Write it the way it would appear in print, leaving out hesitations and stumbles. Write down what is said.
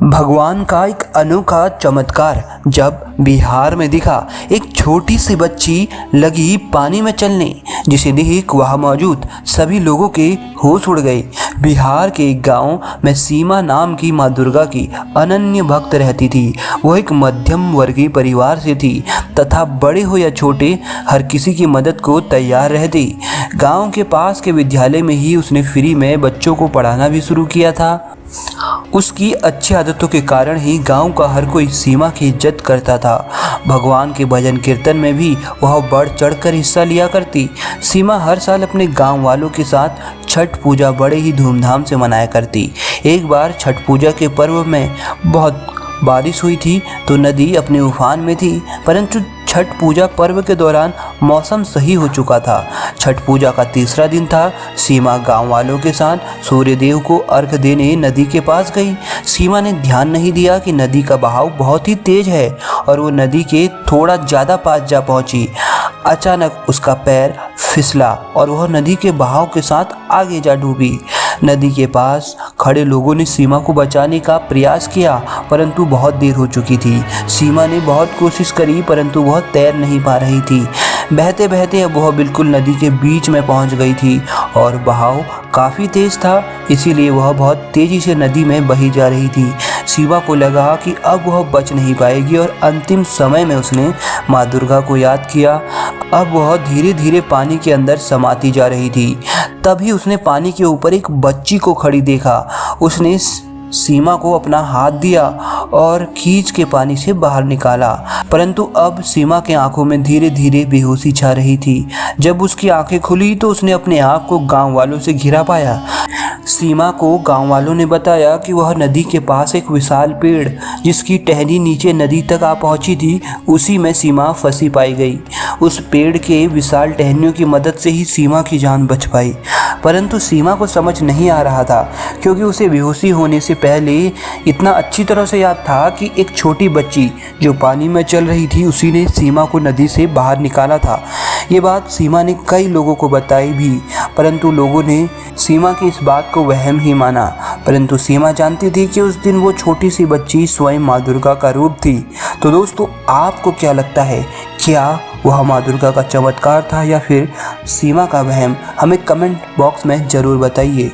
भगवान का एक अनोखा चमत्कार जब बिहार में दिखा। एक छोटी सी बच्ची लगी पानी में चलने, जिसे देख वहाँ मौजूद सभी लोगों के होश उड़ गए। बिहार के एक गांव में सीमा नाम की माँ दुर्गा की अनन्य भक्त रहती थी। वो एक मध्यम वर्गीय परिवार से थी तथा बड़े हो या छोटे हर किसी की मदद को तैयार रहती। गांव के पास के विद्यालय में ही उसने फ्री में बच्चों को पढ़ाना भी शुरू किया था। उसकी अच्छी आदतों के कारण ही गांव का हर कोई सीमा की इज्जत करता था। भगवान के भजन कीर्तन में भी वह बढ़ चढ़कर हिस्सा लिया करती। सीमा हर साल अपने गांव वालों के साथ छठ पूजा बड़े ही धूमधाम से मनाया करती। एक बार छठ पूजा के पर्व में बहुत बारिश हुई थी तो नदी अपने उफान में थी, परंतु छठ पूजा पर्व के दौरान मौसम सही हो चुका था। छठ पूजा का तीसरा दिन था। सीमा गांव वालों के साथ सूर्य देव को अर्घ देने नदी के पास गई। सीमा ने ध्यान नहीं दिया कि नदी का बहाव बहुत ही तेज है और वो नदी के थोड़ा ज़्यादा पास जा पहुंची। अचानक उसका पैर फिसला और वह नदी के बहाव के साथ आगे जा डूबी। नदी के पास खड़े लोगों ने सीमा को बचाने का प्रयास किया, परंतु बहुत देर हो चुकी थी। सीमा ने बहुत कोशिश करी परंतु वह तैर नहीं पा रही थी। बहते बहते अब वह बिल्कुल नदी के बीच में पहुंच गई थी और बहाव काफ़ी तेज था, इसीलिए वह बहुत तेज़ी से नदी में बही जा रही थी। सीमा को लगा कि अब वह बच नहीं पाएगी और अंतिम समय में उसने माँ दुर्गा को याद किया। अब वह धीरे धीरे पानी के अंदर समाती जा रही थी। तभी उसने पानी के ऊपर एक बच्ची को खड़ी देखा। उसने सीमा को अपना हाथ दिया और खींच के पानी से बाहर निकाला, परंतु अब सीमा के आंखों में धीरे धीरे बेहोशी छा रही थी। जब उसकी आंखें खुली तो उसने अपने आप को गांव वालों से घिरा पाया। सीमा को गांव वालों ने बताया कि वह नदी के पास एक विशाल पेड़ जिसकी टहनी नीचे नदी तक आ पहुंची थी, उसी में सीमा फंसी पाई गई। उस पेड़ के विशाल टहनियों की मदद से ही सीमा की जान बच पाई, परंतु सीमा को समझ नहीं आ रहा था क्योंकि उसे बेहोशी होने से पहले इतना अच्छी तरह से याद था कि एक छोटी बच्ची जो पानी में चल रही थी उसी ने सीमा को नदी से बाहर निकाला था। ये बात सीमा ने कई लोगों को बताई भी, परंतु लोगों ने सीमा की इस बात को वहम ही माना। परंतु सीमा जानती थी कि उस दिन वो छोटी सी बच्ची स्वयं माँ दुर्गा का रूप थी। तो दोस्तों, आपको क्या लगता है, क्या वह माँ दुर्गा का चमत्कार था या फिर सीमा का वहम? हमें कमेंट बॉक्स में ज़रूर बताइए।